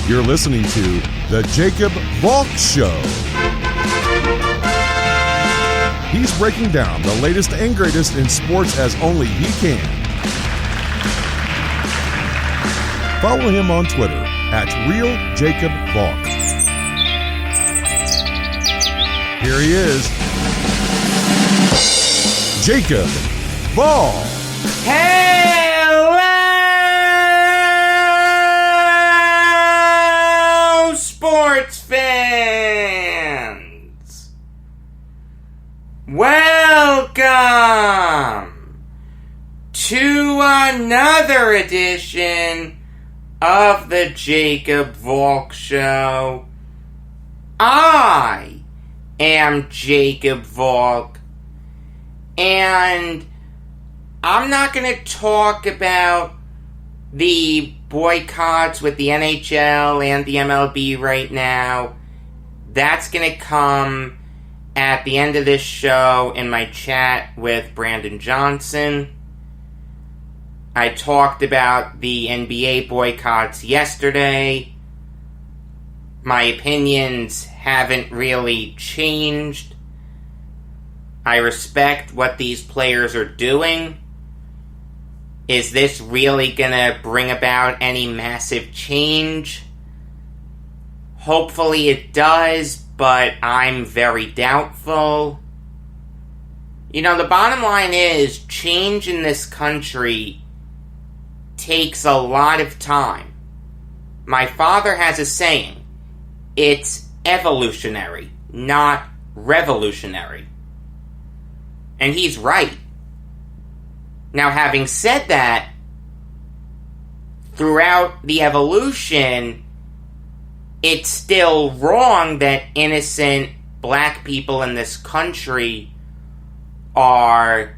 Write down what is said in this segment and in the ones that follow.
You're listening to The Jacob Valk Show. He's breaking down the latest and greatest in sports as only he can. Follow him on Twitter at RealJacobValk. Here he is, Jacob Valk. Hello, sports fans. Welcome to another edition of the Jacob Valk Show. I am Jacob Valk, and I'm not going to talk about the boycotts with the NHL and the MLB right now. That's going to come at the end of this show in my chat with Brandon Johnson. I talked about the NBA boycotts yesterday. My opinions haven't really changed. I respect what these players are doing. Is this really gonna bring about any massive change? Hopefully it does, but I'm very doubtful. You know, the bottom line is, change in this country takes a lot of time. My father has a saying, it's evolutionary, not revolutionary. And he's right. Now, having said that, throughout the evolution, it's still wrong that innocent black people in this country are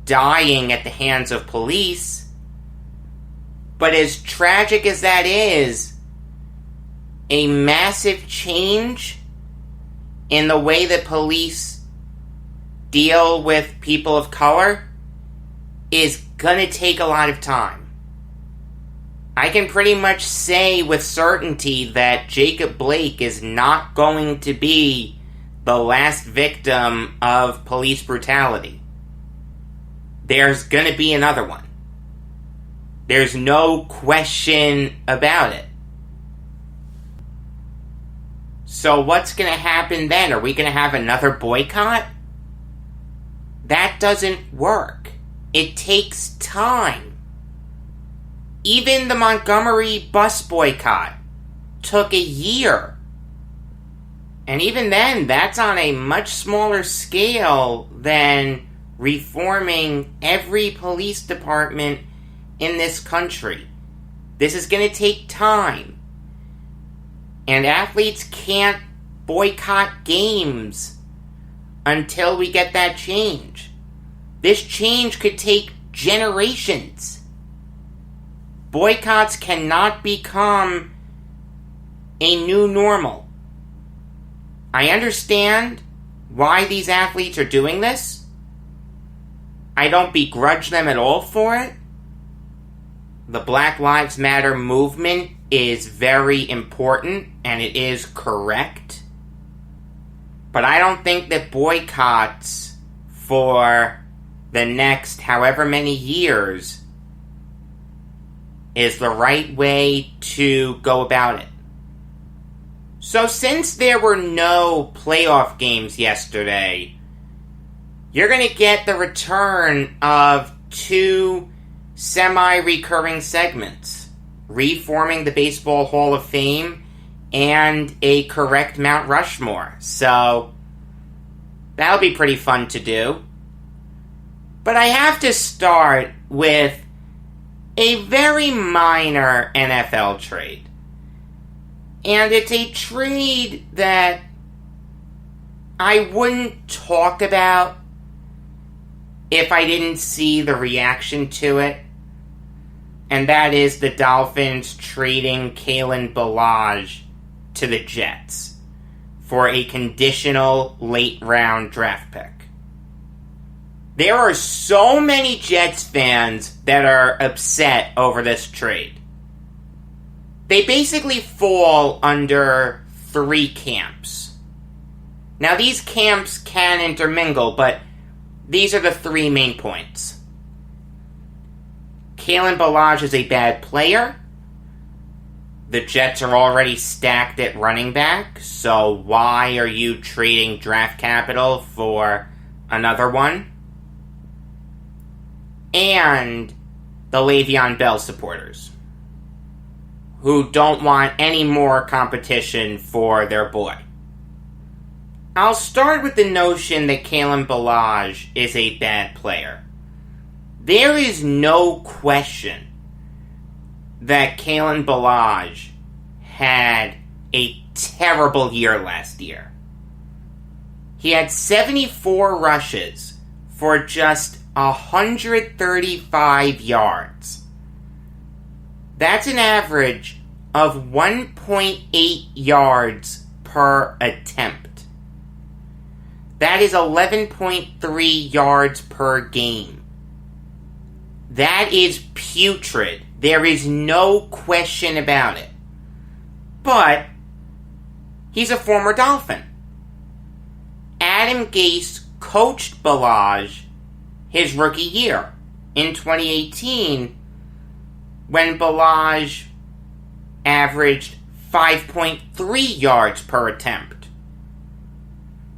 dying at the hands of police. But as tragic as that is, a massive change in the way that police deal with people of color is gonna take a lot of time. I can pretty much say with certainty that Jacob Blake is not going to be the last victim of police brutality. There's gonna be another one. There's no question about it. So what's gonna happen then? Are we gonna have another boycott? That doesn't work. It takes time. Even the Montgomery bus boycott took a year. And even then, that's on a much smaller scale than reforming every police department in this country. This is going to take time. And athletes can't boycott games until we get that change. This change could take generations. Boycotts cannot become a new normal. I understand why these athletes are doing this. I don't begrudge them at all for it. The Black Lives Matter movement is very important, and it is correct. But I don't think that boycotts for the next however many years is the right way to go about it. So since there were no playoff games yesterday, you're going to get the return of two semi-recurring segments, reforming the Baseball Hall of Fame and a correct Mount Rushmore. So that'll be pretty fun to do. But I have to start with a very minor NFL trade. And it's a trade that I wouldn't talk about if I didn't see the reaction to it. And that is the Dolphins trading Kalen Ballage to the Jets for a conditional late-round draft pick. There are so many Jets fans that are upset over this trade. they basically fall under 3 camps. Now, these camps can intermingle, but these are the 3 main points. Kalen Ballage is a bad player. The Jets are already stacked at running back, so why are you trading draft capital for another one? And the Le'Veon Bell supporters, who don't want any more competition for their boy. I'll start with the notion that Kalen Ballage is a bad player. There is no question that Kalen Ballage had a terrible year last year. He had 74 rushes for just 135 yards. That's an average of 1.8 yards per attempt. That is 11.3 yards per game. That is putrid. There is no question about it. But he's a former Dolphin. Adam Gase coached Ballage his rookie year in 2018 when Ballage averaged 5.3 yards per attempt.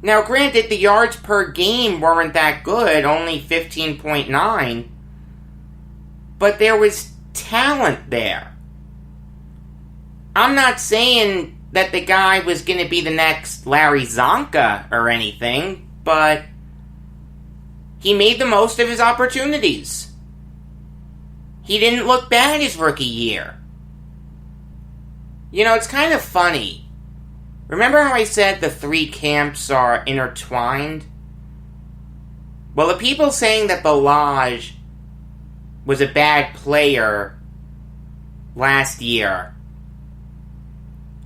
Now, granted, the yards per game weren't that good, only 15.9, but there was talent there. I'm not saying that the guy was going to be the next Larry Zonka or anything, but he made the most of his opportunities. He didn't look bad his rookie year. You know, it's kind of funny. Remember how I said the 3 camps are intertwined? Well, the people saying that Ballage was a bad player last year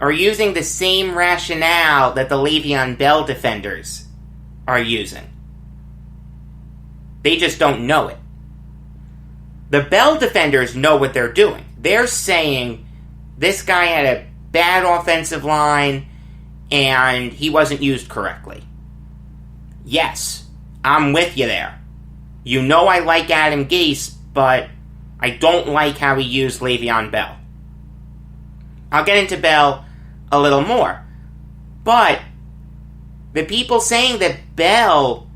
are using the same rationale that the Le'Veon Bell defenders are using. They just don't know it. The Bell defenders know what they're doing. They're saying this guy had a bad offensive line and he wasn't used correctly. Yes, I'm with you there. You know I like Adam Gase, but I don't like how he used Le'Veon Bell. I'll get into Bell a little more. But the people saying that Bell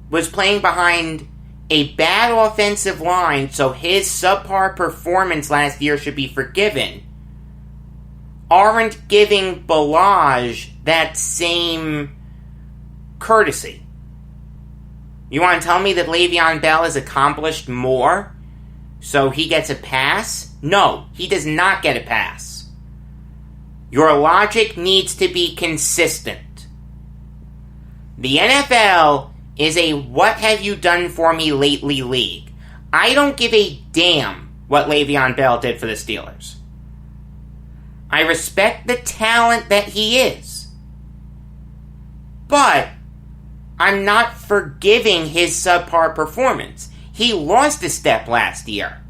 was playing behind a bad offensive line, so his subpar performance last year should be forgiven, aren't giving Ballage that same courtesy. You want to tell me that Le'Veon Bell has accomplished more, so he gets a pass? No, he does not get a pass. Your logic needs to be consistent. The NFL is a what have you done for me lately league. I don't give a damn what Le'Veon Bell did for the Steelers. I respect the talent that he is. But I'm not forgiving his subpar performance. He lost a step last year.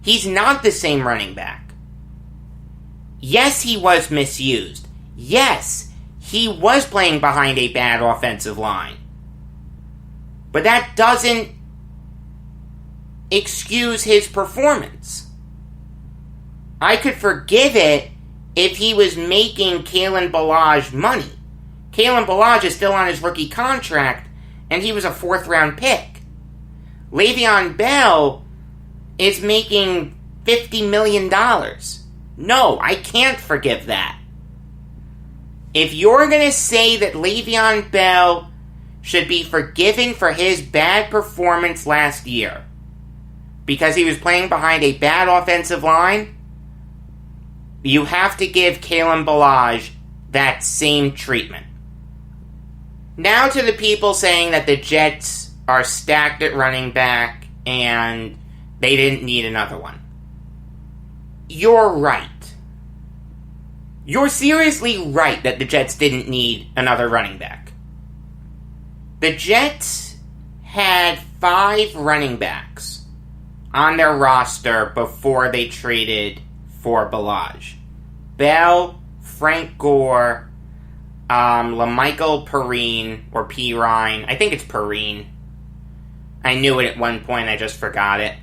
He's not the same running back. Yes, he was misused. Yes, he was playing behind a bad offensive line. But that doesn't excuse his performance. I could forgive it if he was making Kalen Ballage money. Kalen Ballage is still on his rookie contract, and he was a 4th-round pick. Le'Veon Bell is making $50 million. No, I can't forgive that. If you're going to say that Le'Veon Bell should be forgiven for his bad performance last year because he was playing behind a bad offensive line, you have to give Kalen Ballage that same treatment. Now to the people saying that the Jets are stacked at running back and they didn't need another one. You're right. You're seriously right that the Jets didn't need another running back. The Jets had 5 running backs on their roster before they traded for Balaj. Bell, Frank Gore, LaMichael Perrine, or Pirine. I think it's Perrine. I knew it at one point, I just forgot it.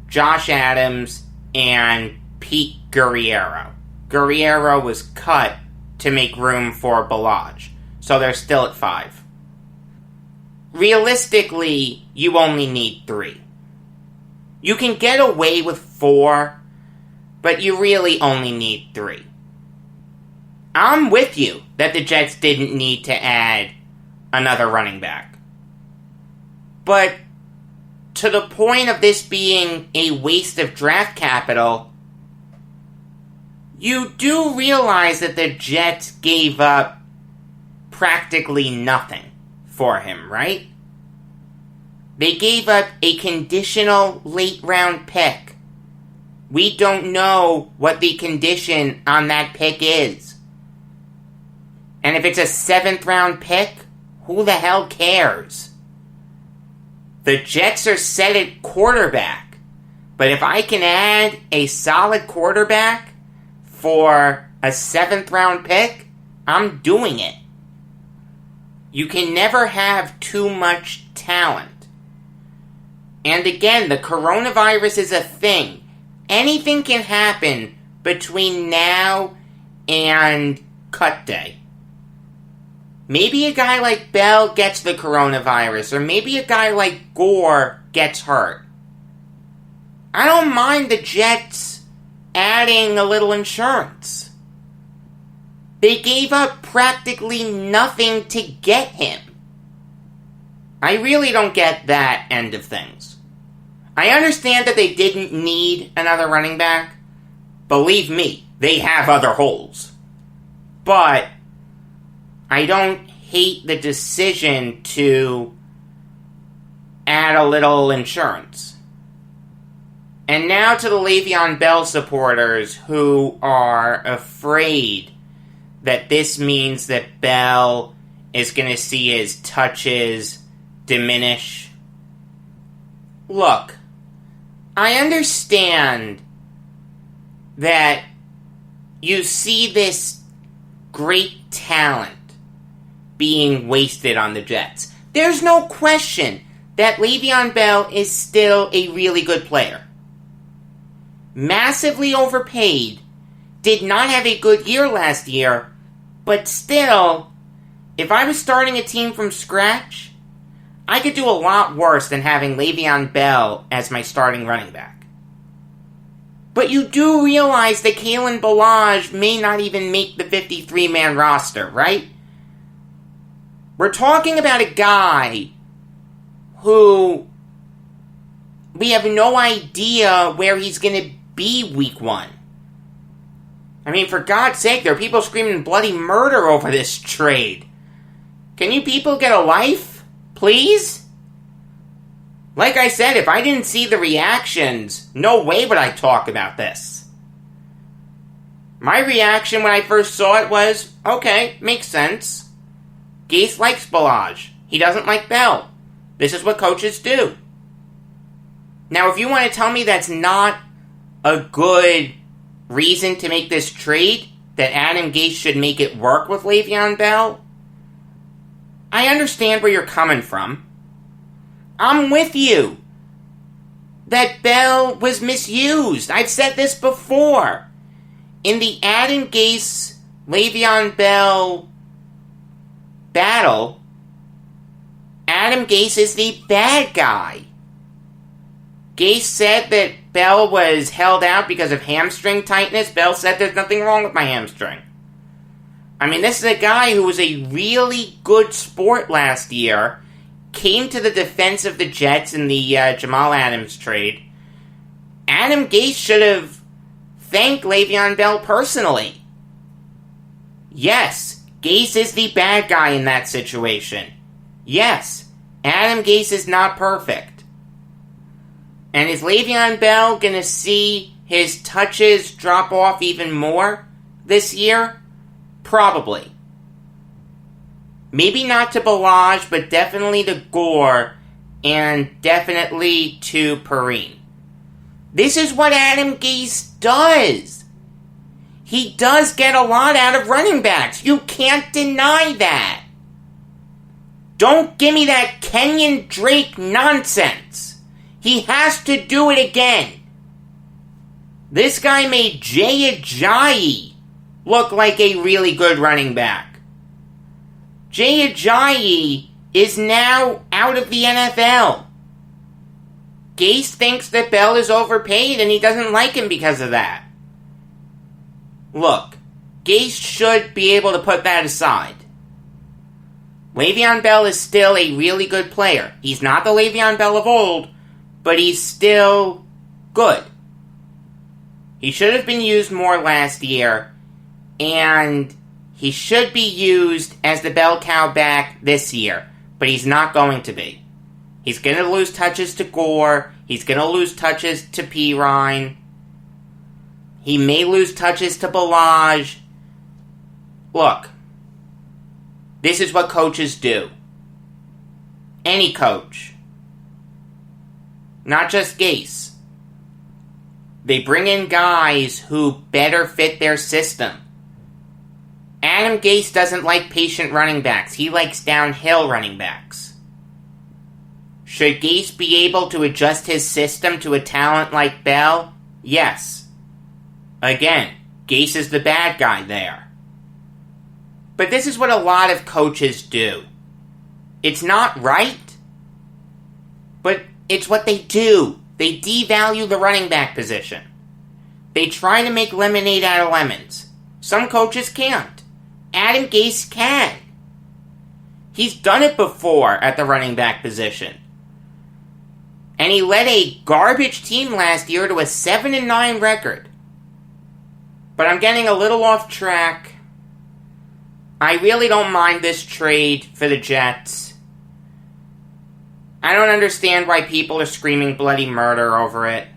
Josh Adams, and Pete Guerriero. Guerriero was cut to make room for Balaj, so they're still at 5. Realistically, you only need 3. You can get away with 4, but you really only need 3. I'm with you that the Jets didn't need to add another running back. But to the point of this being a waste of draft capital, you do realize that the Jets gave up practically nothing for him, right? They gave up a conditional late-round pick. We don't know what the condition on that pick is. And if it's a 7th-round pick, who the hell cares? The Jets are set at quarterback. But if I can add a solid quarterback for a 7th-round pick, I'm doing it. You can never have too much talent. And again, the coronavirus is a thing. Anything can happen between now and cut day. Maybe a guy like Bell gets the coronavirus, or maybe a guy like Gore gets hurt. I don't mind the Jets adding a little insurance. They gave up practically nothing to get him. I really don't get that end of things. I understand that they didn't need another running back. Believe me, they have other holes. But I don't hate the decision to add a little insurance. And now to the Le'Veon Bell supporters who are afraid that this means that Bell is going to see his touches diminish. Look, I understand that you see this great talent being wasted on the Jets. There's no question that Le'Veon Bell is still a really good player. Massively overpaid, did not have a good year last year, but still, if I was starting a team from scratch, I could do a lot worse than having Le'Veon Bell as my starting running back. But you do realize that Kalen Balaj may not even make the 53-man roster, right? We're talking about a guy who we have no idea where he's going to be week 1. I mean, for God's sake, there are people screaming bloody murder over this trade. Can you people get a life? Please? Like I said, if I didn't see the reactions, no way would I talk about this. My reaction when I first saw it was, okay, makes sense. Gase likes Balaj. He doesn't like Bell. This is what coaches do. Now, if you want to tell me that's not a good reason to make this trade, that Adam Gase should make it work with Le'Veon Bell, I understand where you're coming from. I'm with you that Bell was misused. I've said this before. In the Adam Gase, Le'Veon Bell battle, Adam Gase is the bad guy. Gase said that Bell was held out because of hamstring tightness. Bell said there's nothing wrong with my hamstring. I mean, this is a guy who was a really good sport last year, came to the defense of the Jets in the Jamal Adams trade. Adam Gase should have thanked Le'Veon Bell personally. Yes, Gase is the bad guy in that situation. Yes, Adam Gase is not perfect. And is Le'Veon Bell going to see his touches drop off even more this year? Probably. Maybe not to Balaj, but definitely to Gore, and definitely to Perrine. This is what Adam Gase does. He does get a lot out of running backs. You can't deny that. Don't give me that Kenyon Drake nonsense. He has to do it again. This guy made Jay Ajayi look like a really good running back. Jay Ajayi is now out of the NFL. Gase thinks that Bell is overpaid and he doesn't like him because of that. Look, Gase should be able to put that aside. Le'Veon Bell is still a really good player. He's not the Le'Veon Bell of old, but he's still good. He should have been used more last year, and he should be used as the bell cow back this year, but he's not going to be. He's going to lose touches to Gore. He's going to lose touches to Pirine. He may lose touches to Balaj. Look, this is what coaches do. Any coach. Not just Gase. They bring in guys who better fit their system. Adam Gase doesn't like patient running backs. He likes downhill running backs. Should Gase be able to adjust his system to a talent like Bell? Yes. Again, Gase is the bad guy there. But this is what a lot of coaches do. It's not right, but it's what they do. They devalue the running back position. They try to make lemonade out of lemons. Some coaches can't. Adam Gase can. He's done it before at the running back position. And he led a garbage team last year to a 7-9 record. But I'm getting a little off track. I really don't mind this trade for the Jets. I don't understand why people are screaming bloody murder over it.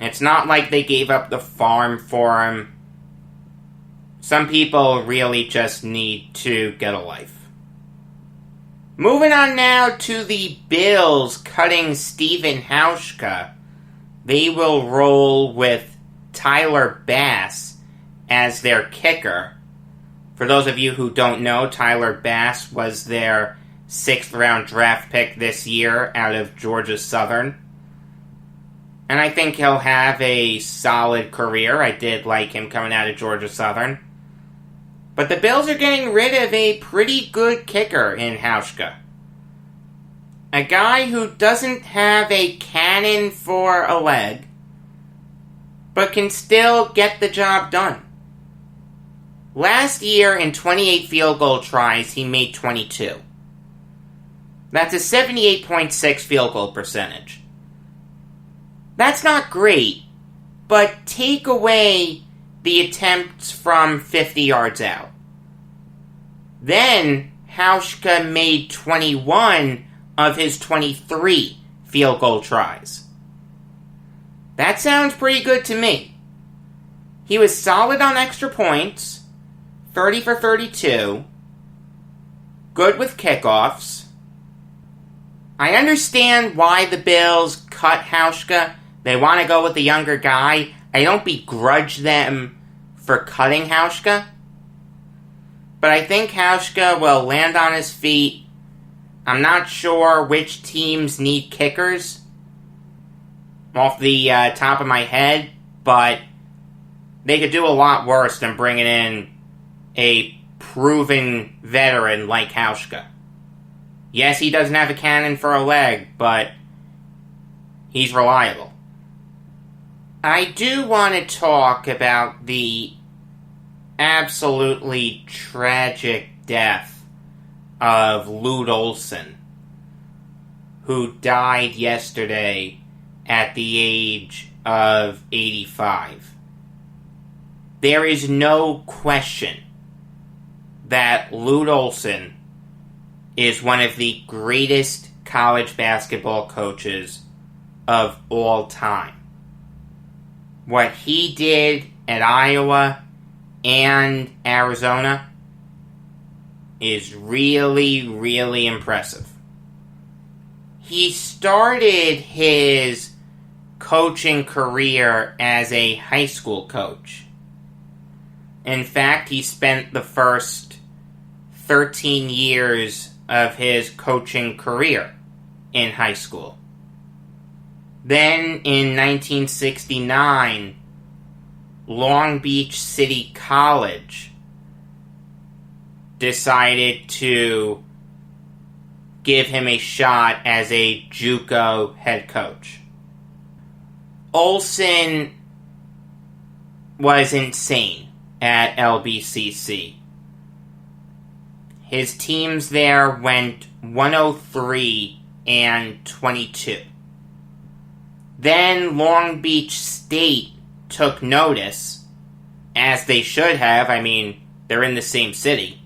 It's not like they gave up the farm for him. Some people really just need to get a life. Moving on now to the Bills cutting Stephen Hauschka. They will roll with Tyler Bass as their kicker. For those of you who don't know, Tyler Bass was their 6th round draft pick this year out of Georgia Southern. And I think he'll have a solid career. I did like him coming out of Georgia Southern. But the Bills are getting rid of a pretty good kicker in Hauschka. A guy who doesn't have a cannon for a leg, but can still get the job done. Last year, in 28 field goal tries, he made 22. That's a 78.6 field goal percentage. That's not great, but take away the attempts from 50 yards out. Then, Hauschka made 21 of his 23 field goal tries. That sounds pretty good to me. He was solid on extra points, 30 for 32, good with kickoffs. I understand why the Bills cut Hauschka. They want to go with the younger guy. I don't begrudge them for cutting Hauschka. But I think Hauschka will land on his feet. I'm not sure which teams need kickers off the top of my head, but they could do a lot worse than bringing in a proven veteran like Hauschka. Yes, he doesn't have a cannon for a leg, but he's reliable. I do want to talk about the absolutely tragic death of Lute Olson, who died yesterday at the age of 85. There is no question that Lute Olson is one of the greatest college basketball coaches of all time. What he did at Iowa and Arizona is really, really impressive. He started his coaching career as a high school coach. In fact, he spent the first 13 years of his coaching career in high school. Then, in 1969, Long Beach City College decided to give him a shot as a JUCO head coach. Olson was insane at LBCC. His teams there went 103-22. Then Long Beach State took notice, as they should have. I mean, they're in the same city,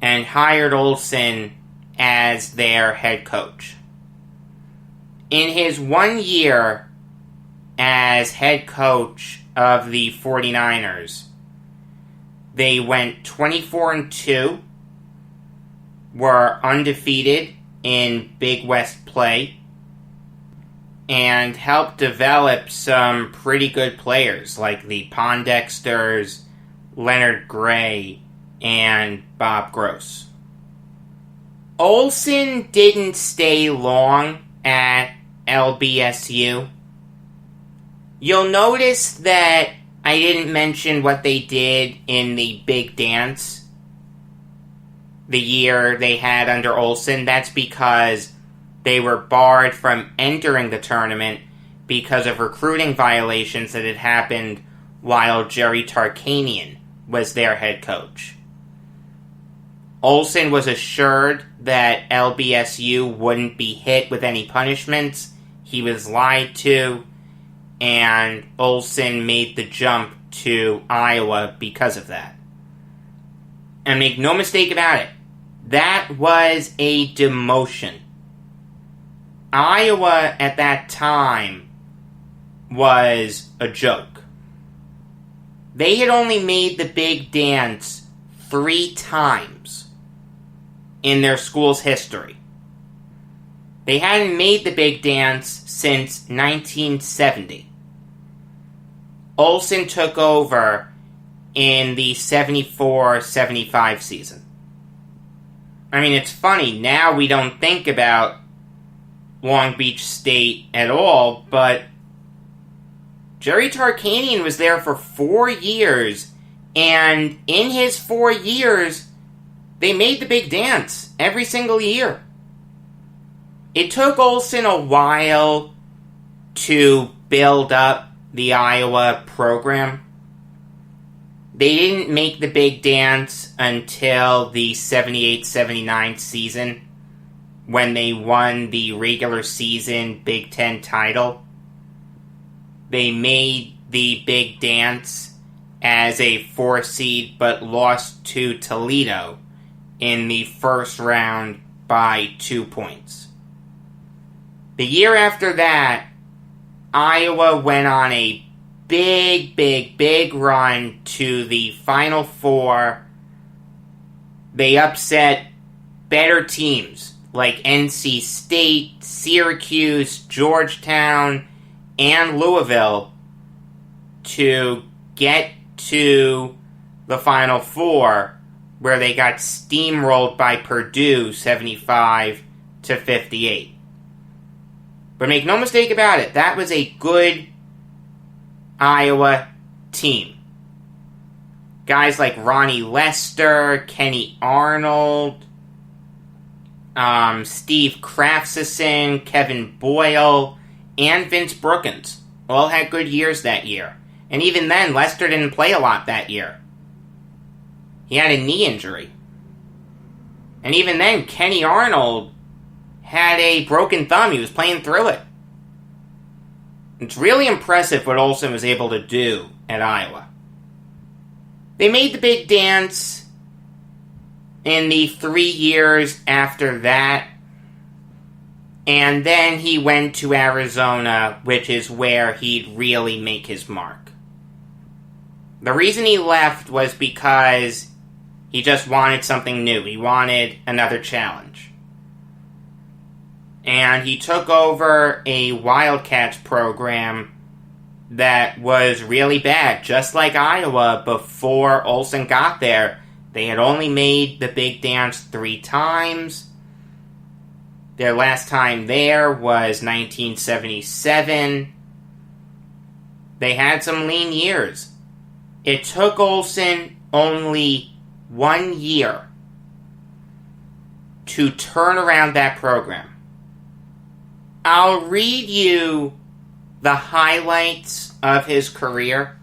and hired Olson as their head coach. In his 1 year as head coach of the 49ers, they went 24-2, were undefeated in Big West play, and helped develop some pretty good players like the Pondexters, Leonard Gray, and Bob Gross. Olson didn't stay long at LBSU. You'll notice that I didn't mention what they did in the big dance the year they had under Olson. That's because they were barred from entering the tournament because of recruiting violations that had happened while Jerry Tarkanian was their head coach. Olson was assured that LBSU wouldn't be hit with any punishments. He was lied to, and Olson made the jump to Iowa because of that. And make no mistake about it, that was a demotion. Iowa at that time was a joke. They had only made the big dance 3 times in their school's history. They hadn't made the big dance since 1970. Olson took over in the 74-75 season. I mean, it's funny, now we don't think about Long Beach State at all, but Jerry Tarkanian was there for 4 years, and in his 4 years, they made the big dance every single year. It took Olson a while to build up the Iowa program. They didn't make the big dance until the 78-79 season, when they won the regular season Big Ten title. They made the big dance as a 4 seed, but lost to Toledo in the first round by 2 points. The year after that, Iowa went on a big run to the Final Four. They upset better teams like NC State, Syracuse, Georgetown, and Louisville to get to the Final Four, where they got steamrolled by Purdue 75-58. But make no mistake about it, that was a good Iowa team. Guys like Ronnie Lester, Kenny Arnold, Steve Krafsison, Kevin Boyle, and Vince Brookins all had good years that year. And even then, Lester didn't play a lot that year. He had a knee injury. And even then, Kenny Arnold had a broken thumb. He was playing through it. It's really impressive what Olson was able to do at Iowa. They made the big dance in the 3 years after that. And then he went to Arizona, which is where he'd really make his mark. The reason he left was because he just wanted something new. He wanted another challenge. And he took over a Wildcats program that was really bad. Just like Iowa, before Olson got there, they had only made the big dance 3 times. Their last time there was 1977. They had some lean years. It took Olson only 1 year to turn around that program. I'll read you the highlights of his career.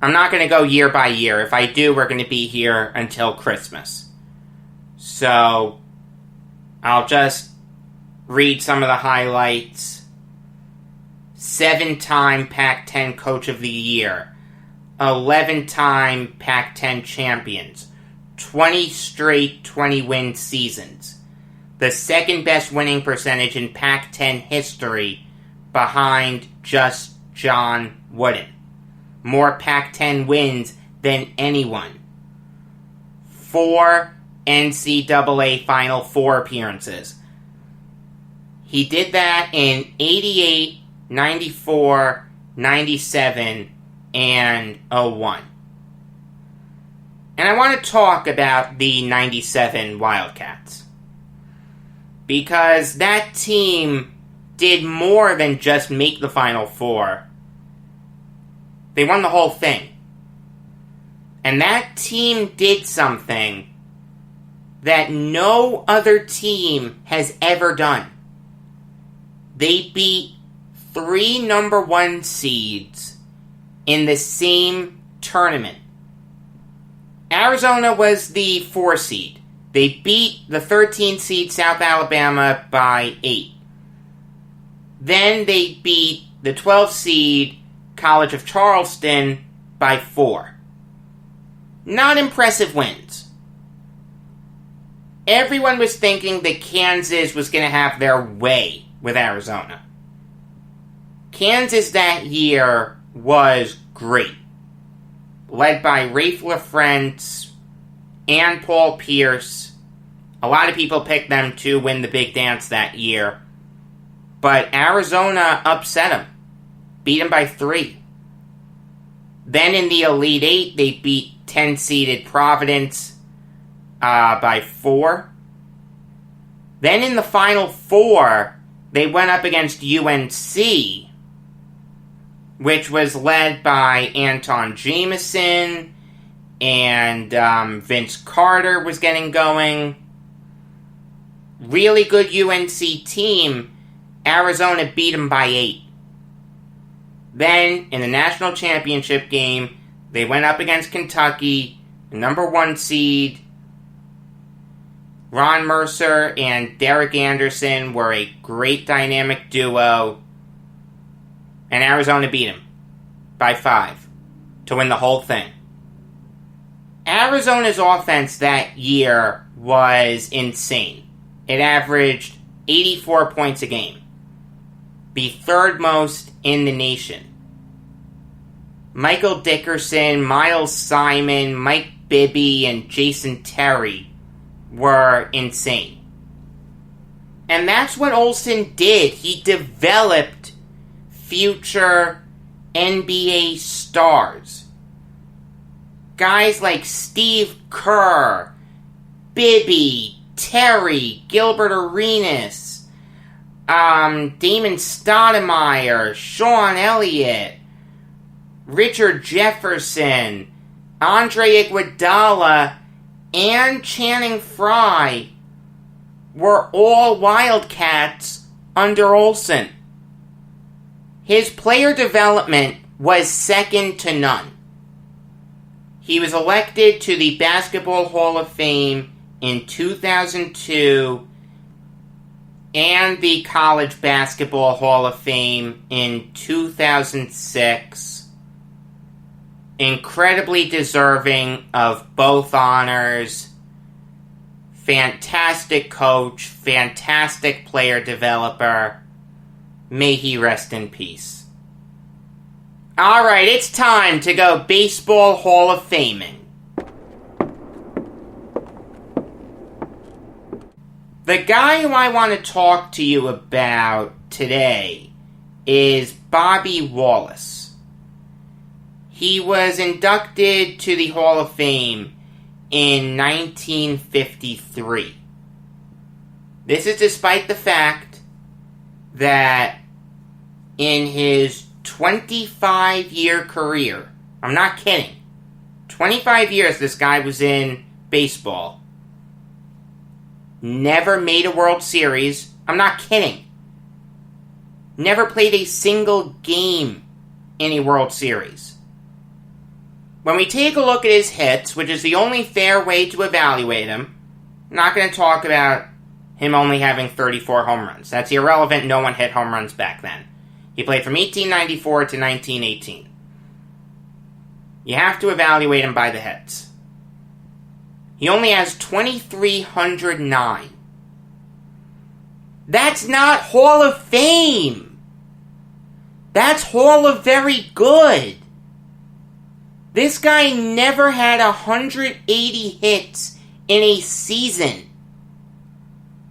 I'm not going to go year by year. If I do, we're going to be here until Christmas. So, I'll just read some of the highlights. 7-time Pac-10 Coach of the Year. 11-time Pac-10 champions. 20 straight 20-win seasons. The second best winning percentage in Pac-10 history, behind just John Wooden. More Pac-10 wins than anyone. 4 NCAA Final Four appearances. He did that in 88, 94, 97, and 01. And I want to talk about the 97 Wildcats. Because that team did more than just make the Final Four. They won the whole thing. And that team did something that no other team has ever done. They beat 3 number 1 seeds in the same tournament. Arizona was the 4 seed. They beat the 13 seed South Alabama by 8. Then they beat the 12 seed College of Charleston by 4. Not impressive wins. Everyone was thinking that Kansas was going to have their way with Arizona. Kansas that year was great. Led by Rafe LaFrentz and Paul Pierce. A lot of people picked them to win the big dance that year. But Arizona upset them. Beat them by 3. Then in the Elite 8, they beat 10-seeded Providence by 4. Then in the Final Four, they went up against UNC, which was led by Anton Jameson, and Vince Carter was getting going. Really good UNC team. Arizona beat them by 8. Then, in the national championship game, they went up against Kentucky, the number 1 seed. Ron Mercer and Derek Anderson were a great dynamic duo. And Arizona beat them by 5 to win the whole thing. Arizona's offense that year was insane. It averaged 84 points a game. The 3rd most in the nation. Michael Dickerson, Miles Simon, Mike Bibby, and Jason Terry were insane. And that's what Olson did. He developed future NBA stars. Guys like Steve Kerr, Bibby, Terry, Gilbert Arenas, Damon Stoudemire, Sean Elliott, Richard Jefferson, Andre Iguodala, and Channing Frye were all Wildcats under Olson. His player development was second to none. He was elected to the Basketball Hall of Fame in 2002 and the College Basketball Hall of Fame in 2006. Incredibly deserving of both honors. Fantastic coach, fantastic player developer. May he rest in peace. Alright, it's time to go Baseball Hall of Faming. The guy who I want to talk to you about today is Bobby Wallace. He was inducted to the Hall of Fame in 1953. This is despite the fact that in his 25-year career, I'm not kidding, 25 years this guy was in baseball, never made a World Series, I'm not kidding, never played a single game in a World Series. When we take a look at his hits, which is the only fair way to evaluate him, I'm not going to talk about him only having 34 home runs. That's irrelevant. No one hit home runs back then. He played from 1894 to 1918. You have to evaluate him by the hits. He only has 2,309. That's not Hall of Fame. That's Hall of Very Good. This guy never had 180 hits in a season.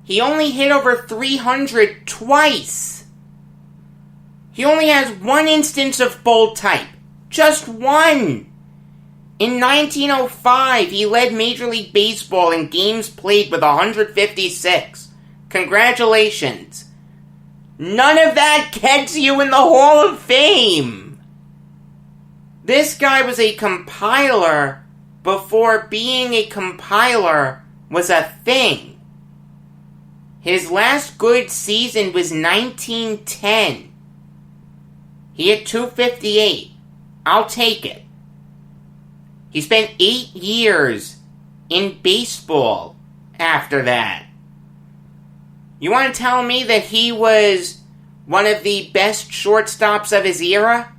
He only hit over 300 twice. He only has one instance of bold type. Just one. In 1905, he led Major League Baseball in games played with 156. Congratulations. None of that gets you in the Hall of Fame. This guy was a compiler before being a compiler was a thing. His last good season was 1910. He hit 258. I'll take it. He spent 8 years in baseball after that. You want to tell me that he was one of the best shortstops of his era?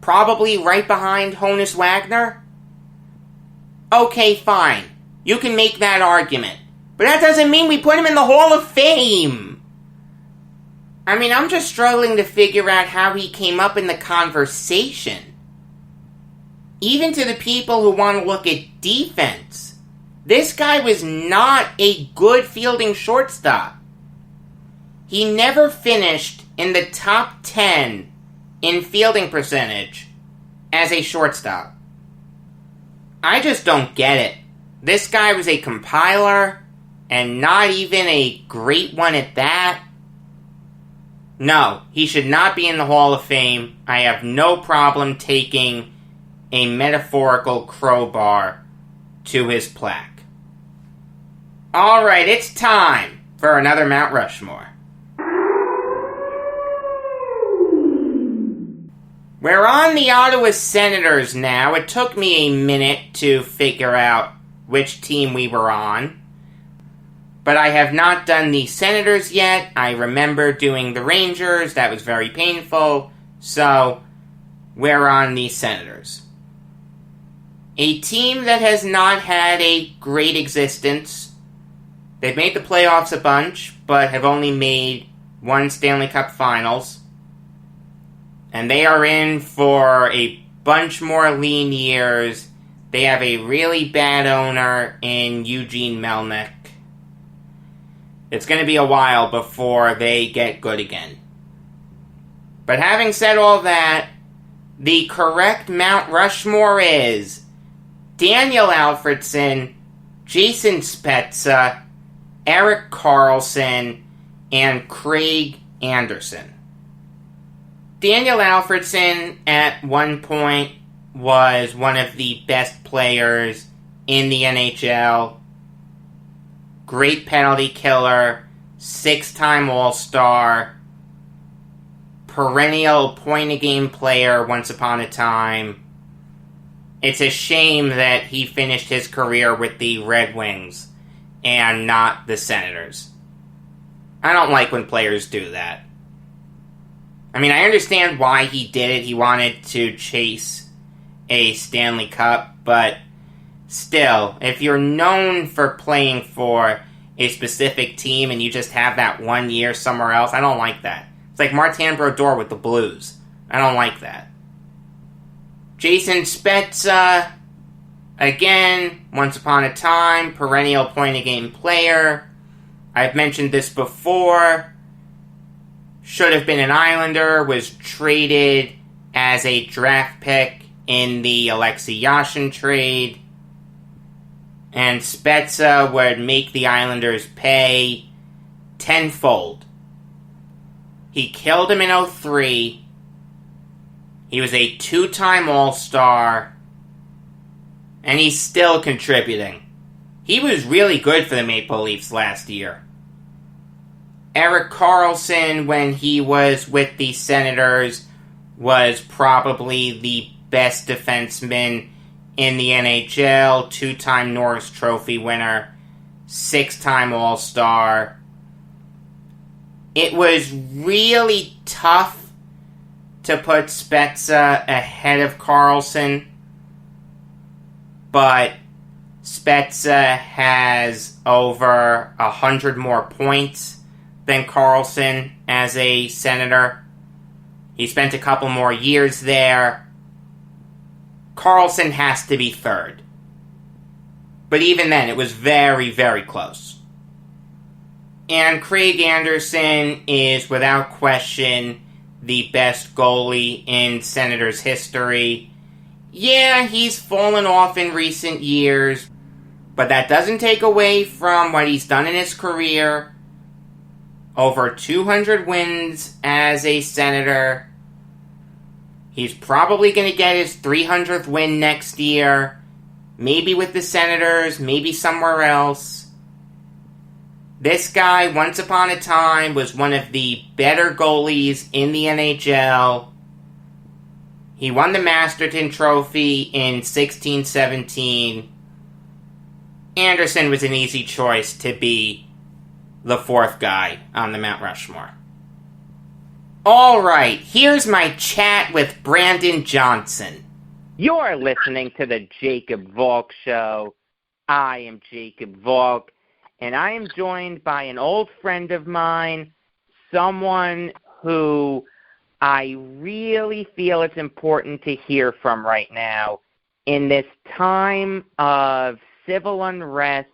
Probably right behind Honus Wagner? Okay, fine. You can make that argument. But that doesn't mean we put him in the Hall of Fame. I mean, I'm just struggling to figure out how he came up in the conversation. Even to the people who want to look at defense, this guy was not a good fielding shortstop. He never finished in the top 10 in fielding percentage as a shortstop. I just don't get it. This guy was a compiler, and not even a great one at that. No, he should not be in the Hall of Fame. I have no problem taking a metaphorical crowbar to his plaque. Alright, it's time for another Mount Rushmore. We're on the Ottawa Senators now. It took me a minute to figure out which team we were on. But I have not done the Senators yet. I remember doing the Rangers. That was very painful. So, we're on the Senators. A team that has not had a great existence. They've made the playoffs a bunch, but have only made one Stanley Cup Finals. And they are in for a bunch more lean years. They have a really bad owner in Eugene Melnyk. It's going to be a while before they get good again. But having said all that, the correct Mount Rushmore is Daniel Alfredsson, Jason Spezza, Erik Karlsson, and Craig Anderson. Daniel Alfredsson at one point was one of the best players in the NHL. Great penalty killer, 6-time All-Star, perennial point-a-game player once upon a time. It's a shame that he finished his career with the Red Wings and not the Senators. I don't like when players do that. I mean, I understand why he did it. He wanted to chase a Stanley Cup, but still, if you're known for playing for a specific team and you just have that 1 year somewhere else, I don't like that. It's like Martin Brodeur with the Blues. I don't like that. Jason Spezza, again, once upon a time, perennial point-a-game player. I've mentioned this before. Should have been an Islander, was traded as a draft pick in the Alexei Yashin trade. And Spezza would make the Islanders pay tenfold. He killed him in 2003. He was a 2-time All-Star. And he's still contributing. He was really good for the Maple Leafs last year. Erik Karlsson, when he was with the Senators, was probably the best defenseman in the NHL. 2-time Norris Trophy winner. 6-time All-Star. It was really tough to put Spezza ahead of Karlsson, but Spezza has over 100 more points than Karlsson as a Senator. He spent a couple more years there. Karlsson has to be third. But even then, it was very, very close. And Craig Anderson is, without question, the best goalie in Senators history. Yeah, he's fallen off in recent years, but that doesn't take away from what he's done in his career. Over 200 wins as a Senator. He's probably going to get his 300th win next year. Maybe with the Senators, maybe somewhere else. This guy, once upon a time, was one of the better goalies in the NHL. He won the Masterton Trophy in 16-17. Anderson was an easy choice to be the fourth guy on the Mount Rushmore. Alright, here's my chat with Brandon Johnson. You're listening to the Jacob Valk Show. I am Jacob Valk, and I am joined by an old friend of mine, someone who I really feel it's important to hear from right now. In this time of civil unrest,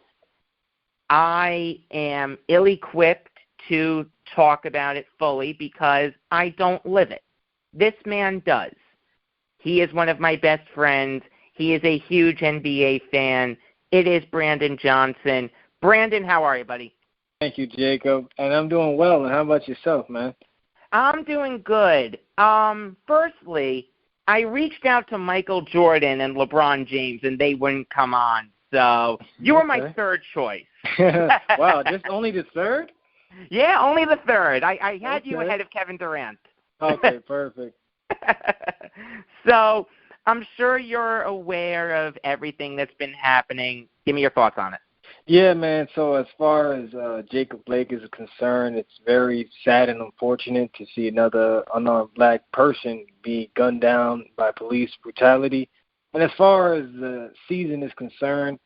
I am ill-equipped to talk about it fully because I don't live it. This man does. He is one of my best friends. He is a huge NBA fan. It is Brandon Johnson. Brandon, how are you, buddy? Thank you, Jacob. And I'm doing well. And how about yourself, man? I'm doing good. Firstly, I reached out to Michael Jordan and LeBron James, and they wouldn't come on. So you were my third choice. Wow, just only the third? Yeah, only the third. I had you ahead of Kevin Durant. Okay, perfect. So I'm sure you're aware of everything that's been happening. Give me your thoughts on it. Yeah, man. So as far as Jacob Blake is concerned, it's very sad and unfortunate to see another unarmed black person be gunned down by police brutality. And as far as the season is concerned,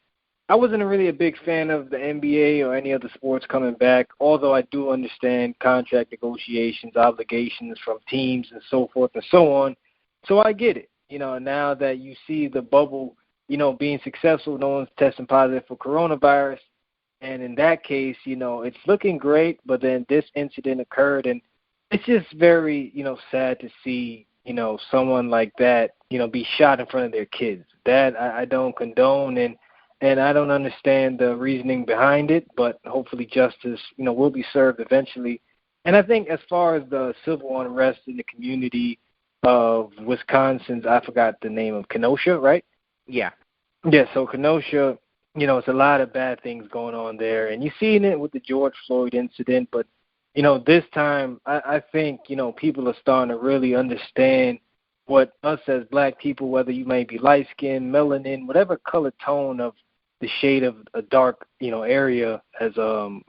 I wasn't really a big fan of the NBA or any other sports coming back, although I do understand contract negotiations, obligations from teams and so forth and so on. So I get it. You know, now that you see the bubble, you know, being successful, no one's testing positive for coronavirus. And in that case, you know, it's looking great, but then this incident occurred, and it's just very, you know, sad to see, you know, someone like that, you know, be shot in front of their kids. That I don't condone, and I don't understand the reasoning behind it, but hopefully justice, you know, will be served eventually. And I think as far as the civil unrest in the community of Wisconsin's, I forgot the name of Kenosha, right? Yeah. Yeah, so Kenosha, you know, it's a lot of bad things going on there. And you've seen it with the George Floyd incident, but, you know, this time I think, you know, people are starting to really understand what us as black people, whether you may be light-skinned, melanin, whatever color tone of the shade of a dark, you know, area as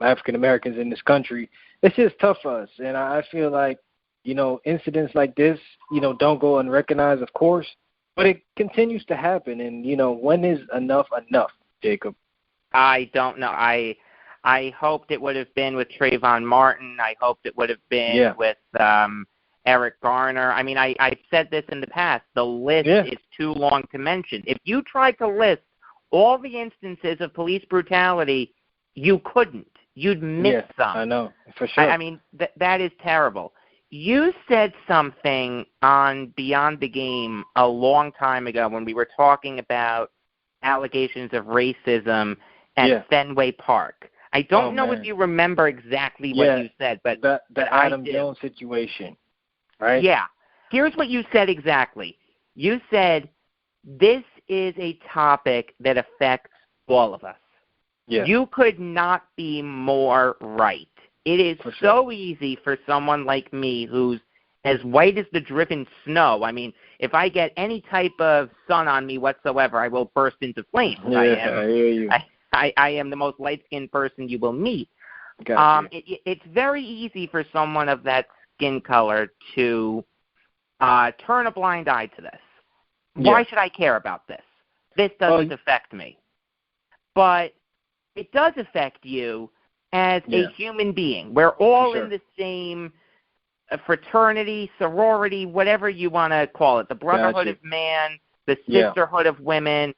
African-Americans in this country, it's just tough for us. And I feel like, you know, incidents like this, you know, don't go unrecognized, of course, but it continues to happen. And, you know, when is enough, Jacob? I don't know. I hoped it would have been with Trayvon Martin. I hoped it would have been with Eric Garner. I mean, I've said this in the past. The list is too long to mention. If you tried to list all the instances of police brutality, you couldn't. you'd miss some. I know, for sure. I mean, that is terrible. You said something on Beyond the Game a long time ago when we were talking about allegations of racism at Fenway Park. I don't know if you remember exactly what you said, but the Adam Jones situation, right? Yeah. Here's what you said exactly. You said, this is a topic that affects all of us. Yeah. You could not be more right. It is so easy for someone like me who's as white as the driven snow. I mean, if I get any type of sun on me whatsoever, I will burst into flames. Yeah, I hear you. I am the most light-skinned person you will meet. Gotcha. It's very easy for someone of that skin color to turn a blind eye to this. Why should I care about this? This doesn't affect me. But it does affect you as a human being. We're all in the same fraternity, sorority, whatever you want to call it, the brotherhood of man, the sisterhood of women.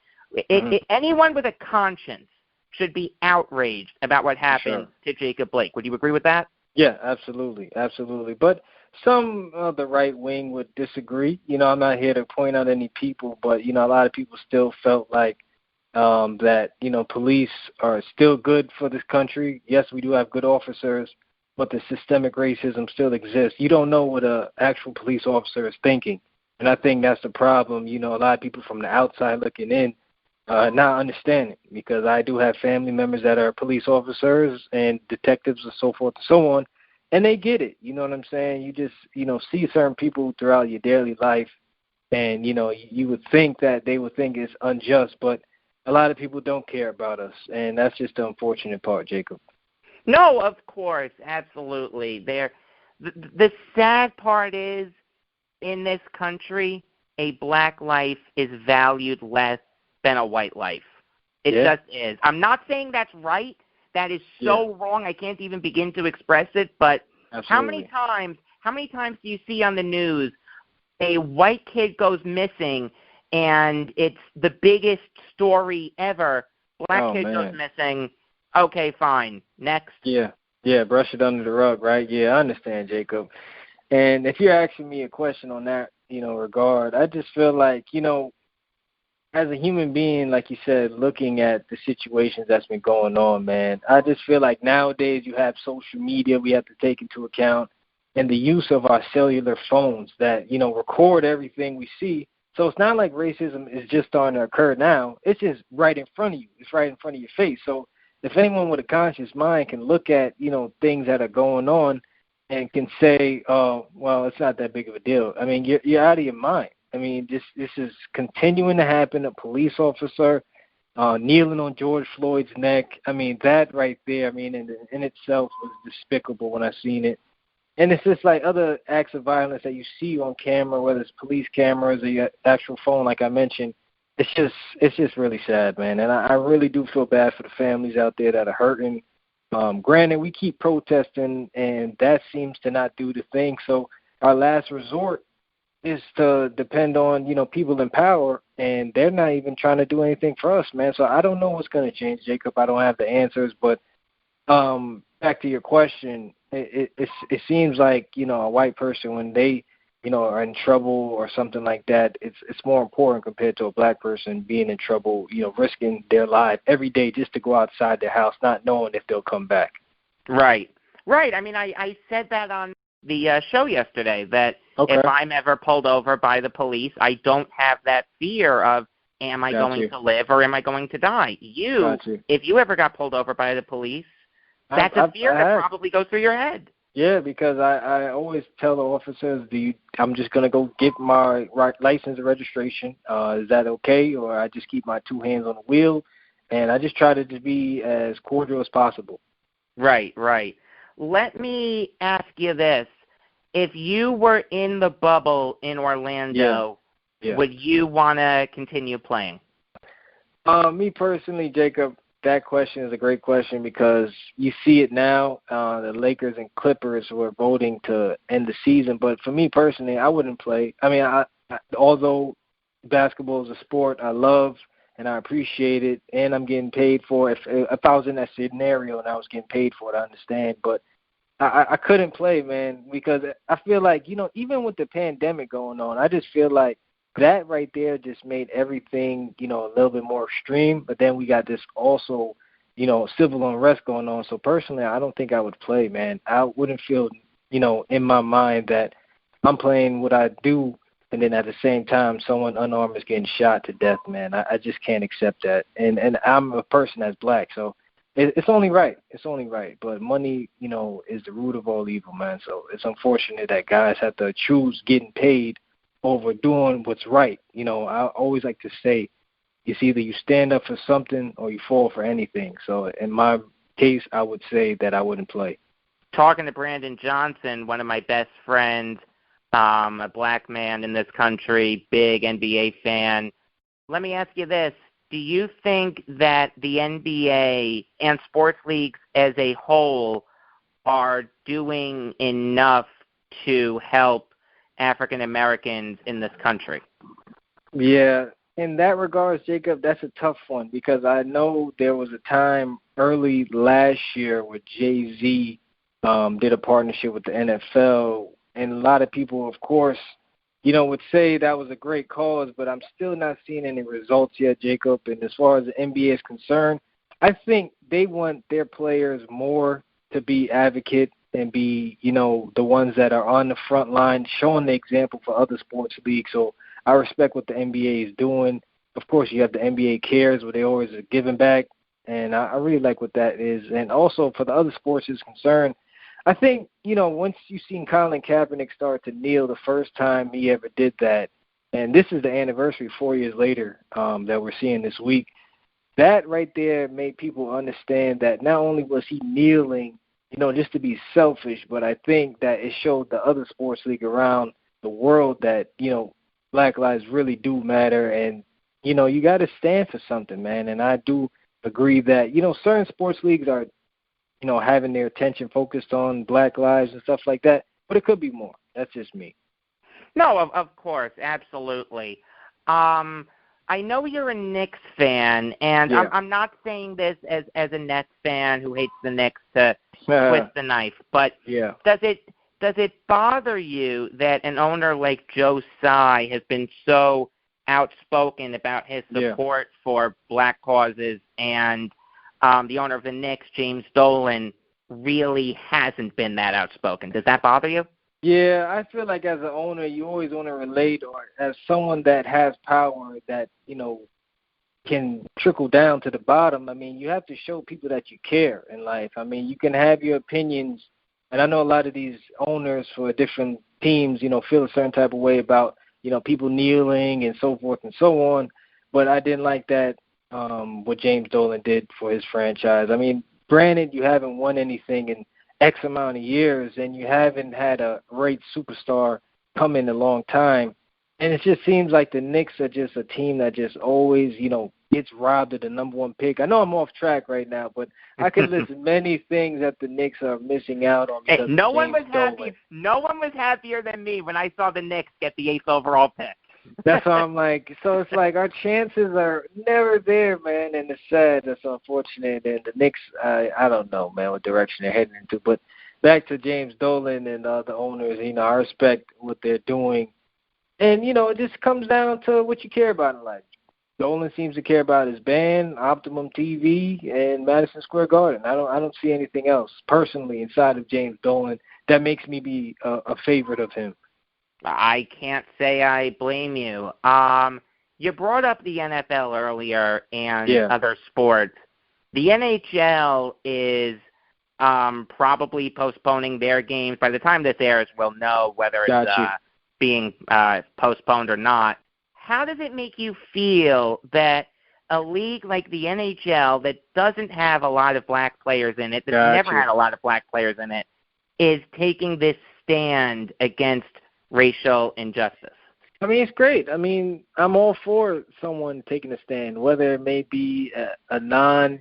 Anyone with a conscience should be outraged about what happened to Jacob Blake. Would you agree with that? Yeah, absolutely, absolutely. But some of the right wing would disagree. I'm not here to point out any people, but, a lot of people still felt like that, police are still good for this country. Yes, we do have good officers, but the systemic racism still exists. You don't know what an actual police officer is thinking. And I think that's the problem. A lot of people from the outside looking in not understanding, because I do have family members that are police officers and detectives and so forth and so on, and they get it. You know what I'm saying? You just, see certain people throughout your daily life, and, you would think that they would think it's unjust, but a lot of people don't care about us, and that's just the unfortunate part, Jacob. No, of course, absolutely. The sad part is, in this country, a black life is valued less than a white life. It just is. I'm not saying that's right. That is so wrong. I can't even begin to express it. But how many times do you see on the news a white kid goes missing and it's the biggest story ever? Black kid goes missing. Okay, fine. Next. Yeah, brush it under the rug, right? Yeah, I understand, Jacob. And if you're asking me a question on that, regard, I just feel like, as a human being, like you said, looking at the situations that's been going on, man, I just feel like nowadays you have social media we have to take into account, and the use of our cellular phones that, record everything we see. So it's not like racism is just starting to occur now. It's just right in front of you. It's right in front of your face. So if anyone with a conscious mind can look at, things that are going on and can say, oh, well, it's not that big of a deal. I mean, you're out of your mind. I mean, this is continuing to happen. A police officer kneeling on George Floyd's neck. I mean, that right there, in itself was despicable when I seen it. And it's just like other acts of violence that you see on camera, whether it's police cameras or your actual phone, like I mentioned. It's just really sad, man. And I really do feel bad for the families out there that are hurting. Granted, we keep protesting, and that seems to not do the thing. So our last resort is to depend on, people in power, and they're not even trying to do anything for us, man. So I don't know what's going to change, Jacob. I don't have the answers, but back to your question, it seems like, a white person, when they, are in trouble or something like that, it's more important compared to a black person being in trouble, risking their life every day just to go outside their house, not knowing if they'll come back. Right. I mean, I said that on the show yesterday, that if I'm ever pulled over by the police, I don't have that fear of, am I going to live or am I going to die? If you ever got pulled over by the police, that's a fear that probably goes through your head. Yeah, because I always tell the officers, I'm just going to go get my license and registration. Is that okay? Or I just keep my two hands on the wheel, and I just try to just be as cordial as possible. Right. Let me ask you this. If you were in the bubble in Orlando, would you want to continue playing? Me personally, Jacob, that question is a great question because you see it now. The Lakers and Clippers were voting to end the season. But for me personally, I wouldn't play. I mean, although basketball is a sport I love and I appreciate it, and I'm getting paid for it. If I was in that scenario and I was getting paid for it, I understand. But I couldn't play, man, because I feel like, even with the pandemic going on, I just feel like that right there just made everything, a little bit more extreme. But then we got this also, civil unrest going on. So personally, I don't think I would play, man. I wouldn't feel, in my mind that I'm playing what I do, and then at the same time, someone unarmed is getting shot to death, man. I just can't accept that. And I'm a person that's black, so it's only right. It's only right. But money, is the root of all evil, man. So it's unfortunate that guys have to choose getting paid over doing what's right. I always like to say, it's either you stand up for something or you fall for anything. So in my case, I would say that I wouldn't play. Talking to Brandon Johnson, one of my best friends, a black man in this country, big NBA fan. Let me ask you this. Do you think that the NBA and sports leagues as a whole are doing enough to help African Americans in this country? Yeah, in that regards, Jacob, that's a tough one because I know there was a time early last year where Jay-Z did a partnership with the NFL, and a lot of people, of course, would say that was a great cause, but I'm still not seeing any results yet, Jacob. And as far as the NBA is concerned, I think they want their players more to be advocate and be, the ones that are on the front line, showing the example for other sports leagues. So I respect what the NBA is doing. Of course, you have the NBA Cares, where they always are giving back, and I really like what that is. And also for the other sports is concerned, I think, once you've seen Colin Kaepernick start to kneel the first time he ever did that, and this is the anniversary 4 years later that we're seeing this week, that right there made people understand that not only was he kneeling, just to be selfish, but I think that it showed the other sports league around the world that, Black lives really do matter, and, you got to stand for something, man. And I do agree that, certain sports leagues are, having their attention focused on Black lives and stuff like that. But it could be more. That's just me. No, of course, absolutely. I know you're a Knicks fan, and yeah. I'm not saying this as a Nets fan who hates the Knicks to twist the knife, but yeah. Does it bother you that an owner like Joe Tsai has been so outspoken about his support for Black causes, and the owner of the Knicks, James Dolan, really hasn't been that outspoken? Does that bother you? Yeah, I feel like as an owner, you always want to relate, or as someone that has power that, can trickle down to the bottom. I mean, you have to show people that you care in life. I mean, you can have your opinions, and I know a lot of these owners for different teams, feel a certain type of way about, people kneeling and so forth and so on, but I didn't like that, what James Dolan did for his franchise. I mean, granted, you haven't won anything in X amount of years, and you haven't had a great superstar come in a long time. And it just seems like the Knicks are just a team that just always, gets robbed of the number one pick. I know I'm off track right now, but I could list many things that the Knicks are missing out on. Hey, no one was happier than me when I saw the Knicks get the 8th overall pick. That's why I'm like, so it's like our chances are never there, man, and it's sad. That's unfortunate. And the Knicks, I don't know, man, what direction they're heading into. But back to James Dolan and the owners, I respect what they're doing. And, it just comes down to what you care about in life. Dolan seems to care about his band, Optimum TV, and Madison Square Garden. I don't see anything else personally inside of James Dolan that makes me be a favorite of him. I can't say I blame you. You brought up the NFL earlier and other sports. The NHL is probably postponing their games. By the time this airs, we'll know whether it's being postponed or not. How does it make you feel that a league like the NHL that doesn't have a lot of black players in it, that's never had a lot of black players in it, is taking this stand against racial injustice? I mean, it's great. I mean, I'm all for someone taking a stand, whether it may be a non,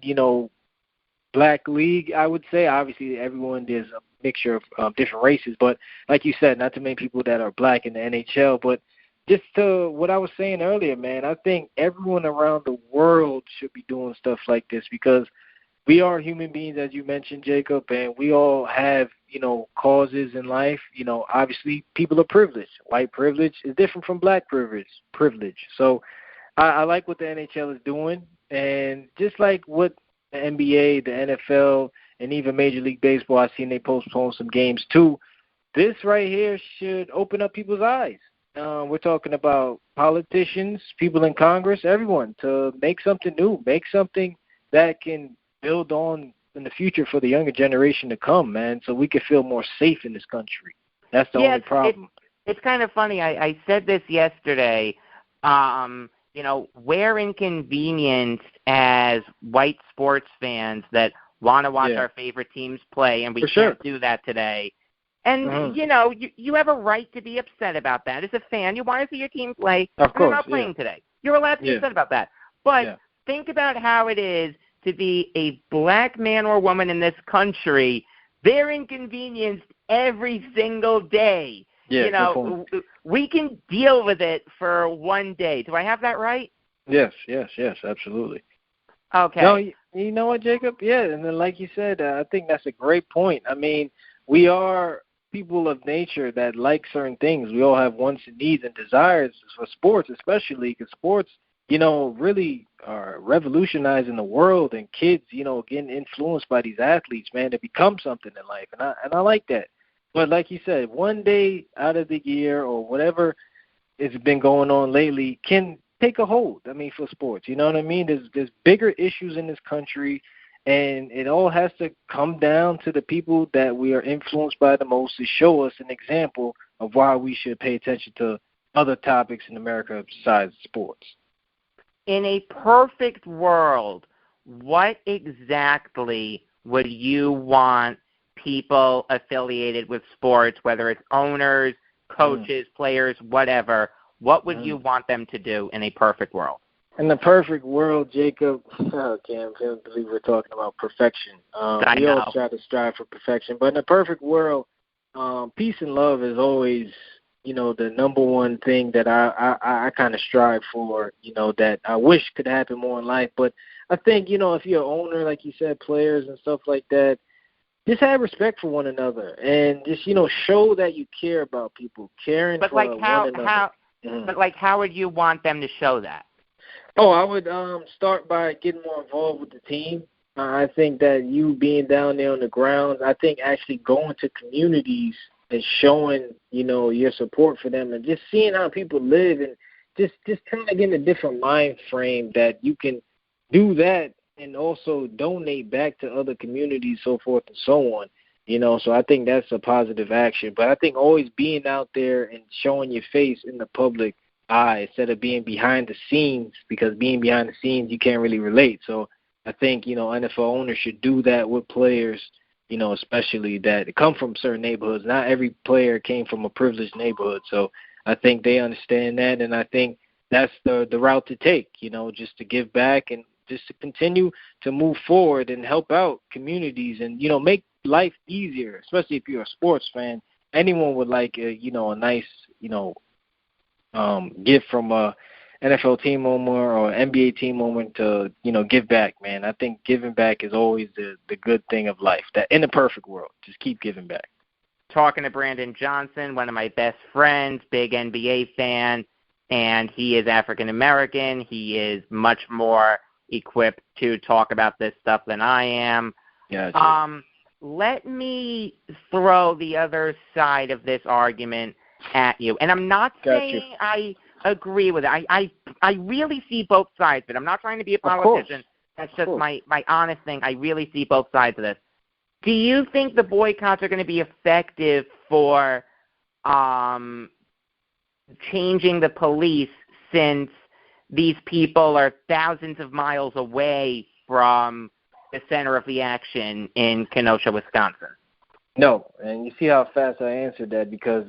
black league, I would say. Obviously, there's a mixture of different races, but like you said, not too many people that are black in the NHL, but just to what I was saying earlier, man, I think everyone around the world should be doing stuff like this because we are human beings, as you mentioned, Jacob, and we all have, causes in life. Obviously people are privileged. White privilege is different from black privilege. So I like what the NHL is doing, and just like what the NBA, the NFL, and even Major League Baseball, I've seen they postpone some games too. This right here should open up people's eyes. We're talking about politicians, people in Congress, everyone, to make something new, make something that can build on in the future for the younger generation to come, man, so we can feel more safe in this country. That's the only problem. It's kind of funny. I said this yesterday. We're inconvenienced as white sports fans that want to watch our favorite teams play, and we can't do that today. And, you have a right to be upset about that. As a fan, you want to see your team play. Of course, they're not playing today. You're allowed to be upset about that. But think about how it is to be a black man or woman in this country. They're inconvenienced every single day. Yeah, we can deal with it for one day. Do I have that right? Yes, absolutely. Okay. No, you know what, Jacob? Yeah, and then like you said, I think that's a great point. I mean, we are people of nature that like certain things. We all have wants and needs and desires for sports, especially because sports, really are revolutionizing the world, and kids, getting influenced by these athletes, man, to become something in life. And I like that. But like you said, one day out of the year or whatever has been going on lately can take a hold, for sports. You know what I mean? There's bigger issues in this country, and it all has to come down to the people that we are influenced by the most to show us an example of why we should pay attention to other topics in America besides sports. In a perfect world, what exactly would you want people affiliated with sports, whether it's owners, coaches, players, whatever, what would you want them to do in a perfect world? In the perfect world, Jacob, I can't believe we're talking about perfection. We all try to strive for perfection, but in the perfect world, peace and love is always, the number one thing that I kind of strive for, that I wish could happen more in life. But I think, if you're an owner, like you said, players and stuff like that, just have respect for one another and just, show that you care about people, caring for one another. But how would you want them to show that? Oh, I would start by getting more involved with the team. I think that you being down there on the ground, I think actually going to communities and showing, your support for them and just seeing how people live and just kind of getting a different mind frame that you can do that and also donate back to other communities, so forth and so on. So I think that's a positive action. But I think always being out there and showing your face in the public eye instead of being behind the scenes, because being behind the scenes, you can't really relate. So I think, NFL owners should do that with players, especially that come from certain neighborhoods. Not every player came from a privileged neighborhood. So I think they understand that, and I think that's the route to take, just to give back and just to continue to move forward and help out communities and, make life easier, especially if you're a sports fan. Anyone would like, a nice, gift from a NFL team owner or NBA team owner to, give back, man. I think giving back is always the good thing of life. That in the perfect world, just keep giving back. Talking to Brandon Johnson, one of my best friends, big NBA fan, and he is African-American. He is much more equipped to talk about this stuff than I am. Gotcha. Let me throw the other side of this argument at you. And I'm not saying I agree with it. I really see both sides of it. I'm not trying to be a politician. That's just my honest thing. I really see both sides of this. Do you think the boycotts are going to be effective for changing the police, since these people are thousands of miles away from the center of the action in Kenosha, Wisconsin? No, and you see how fast I answered that, because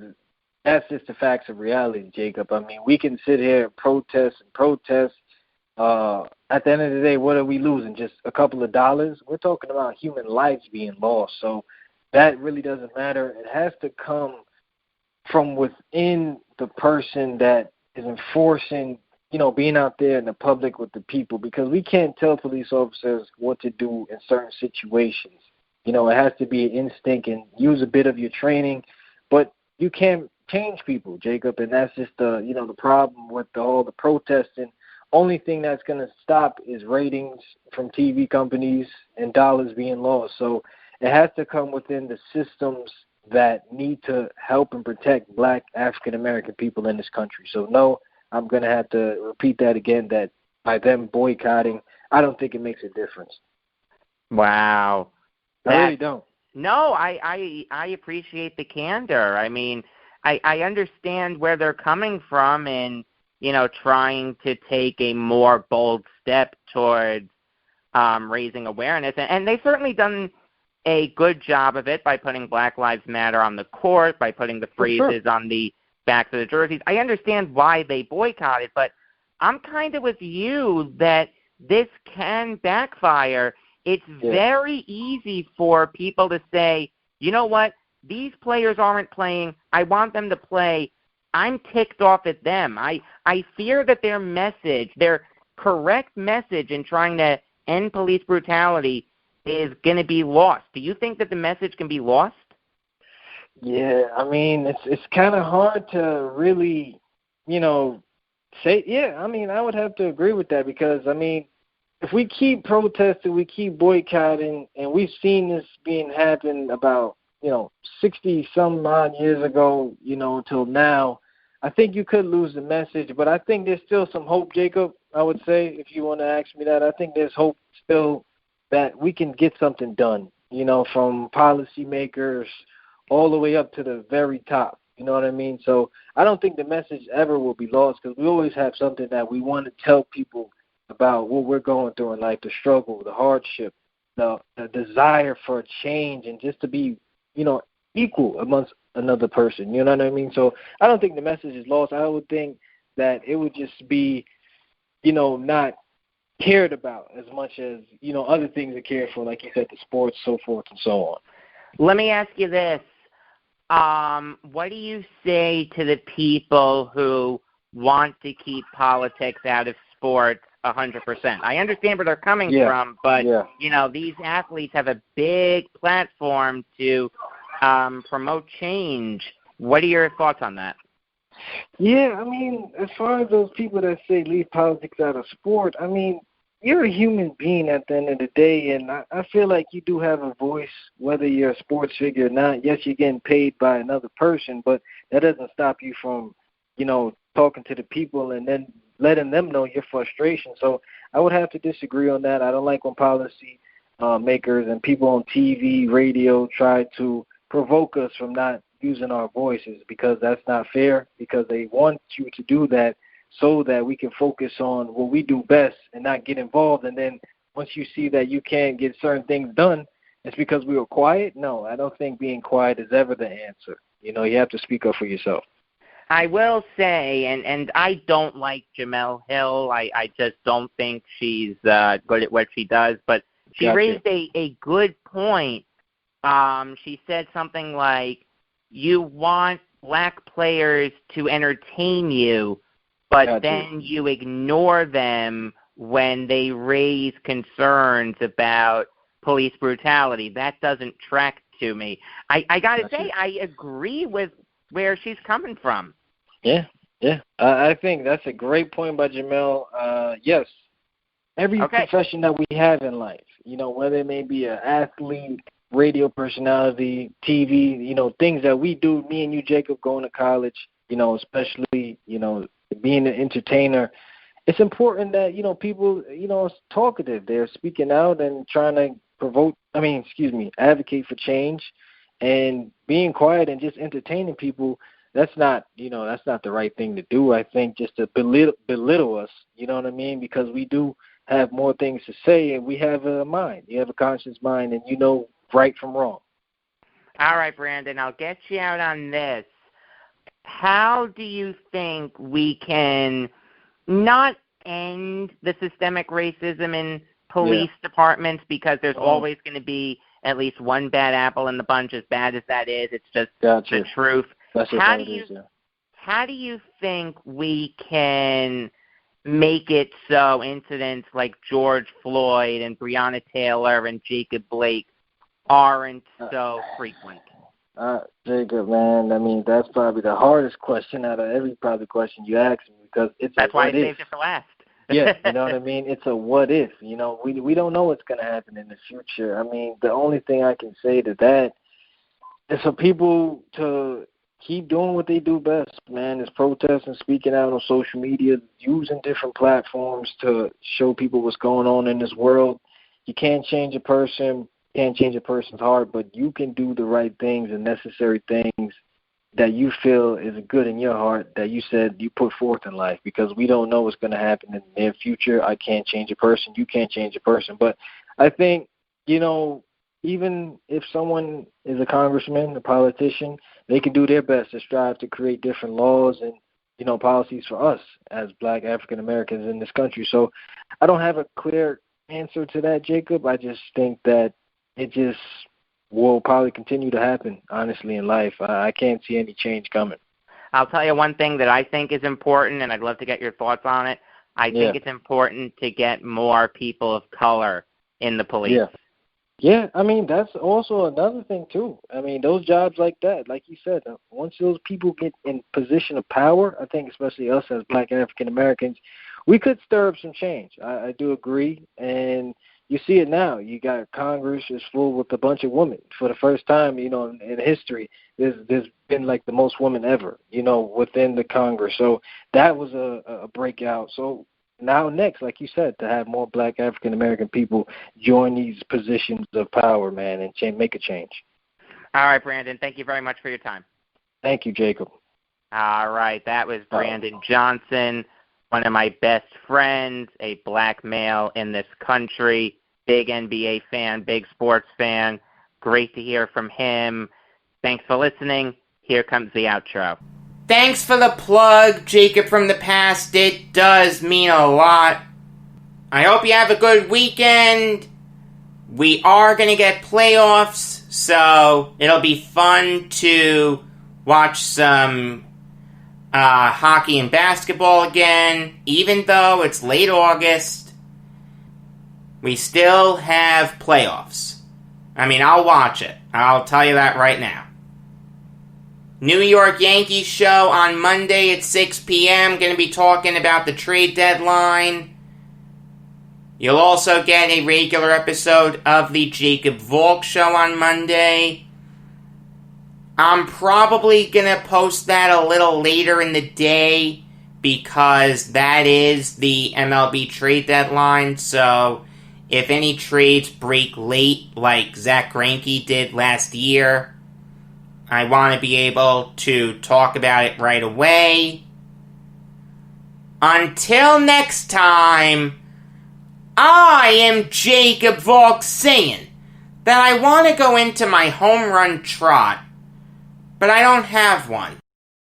that's just the facts of reality, Jacob. I mean, we can sit here and protest. At the end of the day, what are we losing? Just a couple of dollars? We're talking about human lives being lost. So that really doesn't matter. It has to come from within the person that is enforcing, being out there in the public with the people, because we can't tell police officers what to do in certain situations. It has to be an instinct and use a bit of your training, but you can't change people, Jacob, and that's just the problem with all the protesting. Only thing that's going to stop is ratings from TV companies and dollars being lost. So it has to come within the systems that need to help and protect Black African-American people in this country. So, no, I'm going to have to repeat that again, that by them boycotting, I don't think it makes a difference. Wow. I really don't. No, I appreciate the candor. I mean, I understand where they're coming from in, trying to take a more bold step towards raising awareness. And they've certainly done a good job of it by putting Black Lives Matter on the court, by putting the phrases on the backs of the jerseys. I understand why they boycotted, but I'm kind of with you that this can backfire. It's very easy for people to say, you know what, these players aren't playing. I want them to play. I'm ticked off at them. I fear that their message, their correct message in trying to end police brutality is going to be lost. Do you think that the message can be lost? Yeah, I mean, it's kind of hard to really, say, I would have to agree with that, because, if we keep protesting, we keep boycotting, and we've seen this happen about, 60-some odd years ago, till now, I think you could lose the message. But I think there's still some hope, Jacob, I would say, if you want to ask me that. I think there's hope still that we can get something done, from policymakers all the way up to the very top. You know what I mean? So I don't think the message ever will be lost, because we always have something that we want to tell people about what we're going through in life, the struggle, the hardship, the desire for change, and just to be, equal amongst another person. You know what I mean? So I don't think the message is lost. I would think that it would just be, not cared about as much as, other things are cared for, like you said, the sports, so forth and so on. Let me ask you this. What do you say to the people who want to keep politics out of sports 100%? I understand where they're coming from, but, these athletes have a big platform to promote change. What are your thoughts on that? Yeah, as far as those people that say leave politics out of sport, you're a human being at the end of the day, and I feel like you do have a voice, whether you're a sports figure or not. Yes, you're getting paid by another person, but that doesn't stop you from, talking to the people and then letting them know your frustration. So I would have to disagree on that. I don't like when policy makers and people on TV, radio try to provoke us from not using our voices, because that's not fair, because they want you to do that so that we can focus on what we do best and not get involved. And then once you see that you can't get certain things done, it's because we were quiet. No, I don't think being quiet is ever the answer. You have to speak up for yourself. I will say, and I don't like Jemele Hill. I just don't think she's good at what she does. But she raised a good point. She said something like, you want Black players to entertain you, but then you ignore them when they raise concerns about police brutality. That doesn't track to me. I got to say, I agree with where she's coming from. Yeah. I think that's a great point by Jemele. Yes, every profession that we have in life, whether it may be an athlete, radio personality, TV, things that we do, me and you, Jacob, going to college, especially, being an entertainer, it's important that, people, are talkative. They're speaking out and trying to advocate for change, and being quiet and just entertaining people. That's not the right thing to do. I think just to belittle us, you know what I mean? Because we do have more things to say, and we have a mind. You have a conscious mind, and right from wrong. All right, Brandon, I'll get you out on this. How do you think we can not end the systemic racism in police departments, because there's always going to be at least one bad apple in the bunch, as bad as that is? It's just the truth. How do you how do you think we can make it so incidents like George Floyd and Breonna Taylor and Jacob Blake aren't so frequent? Jacob, man, I mean, that's probably the hardest question out of every probably question you ask me, because that's why I saved it for last. Yeah, you know what I mean? It's a what if. You know, we don't know what's going to happen in the future. I mean, the only thing I can say to that is for people to keep doing what they do best, man, is protesting, speaking out on social media, using different platforms to show people what's going on in this world. You can't change a person, can't change a person's heart, but you can do the right things and necessary things that you feel is good in your heart that you said you put forth in life, because we don't know what's going to happen in the near future. I can't change a person. You can't change a person. But I think, you know, even if someone is a congressman, a politician, they can do their best to strive to create different laws and, you know, policies for us as Black African Americans in this country. So I don't have a clear answer to that, Jacob. I just think that it just will probably continue to happen, honestly, in life. I can't see any change coming. I'll tell you one thing that I think is important, and I'd love to get your thoughts on it. I think it's important to get more people of color in the police. Yeah, I mean, that's also another thing, too. I mean, those jobs like that, like you said, once those people get in position of power, I think especially us as Black African Americans, we could stir up some change. I do agree, and you see it now. You got Congress is full with a bunch of women. For the first time, you know, in history, there's been like the most women ever, you know, within the Congress. So that was a breakout. So now next, like you said, to have more Black African American people join these positions of power, man, and make a change. All right, Brandon, thank you very much for your time. Thank you, Jacob. All right, that was Brandon Johnson, one of my best friends, a Black male in this country, big NBA fan, big sports fan. Great to hear from him. Thanks for listening. Here comes the outro. Thanks for the plug, Jacob from the past. It does mean a lot. I hope you have a good weekend. We are going to get playoffs, so it'll be fun to watch some hockey and basketball again. Even though it's late August, we still have playoffs. I mean, I'll watch it. I'll tell you that right now. New York Yankees show on Monday at 6 p.m. Going to be talking about the trade deadline. You'll also get a regular episode of the Jacob Valk show on Monday. I'm probably going to post that a little later in the day because that is the MLB trade deadline. So if any trades break late like Zach Greinke did last year, I want to be able to talk about it right away. Until next time, I am Jacob Valk saying that I want to go into my home run trot, but I don't have one.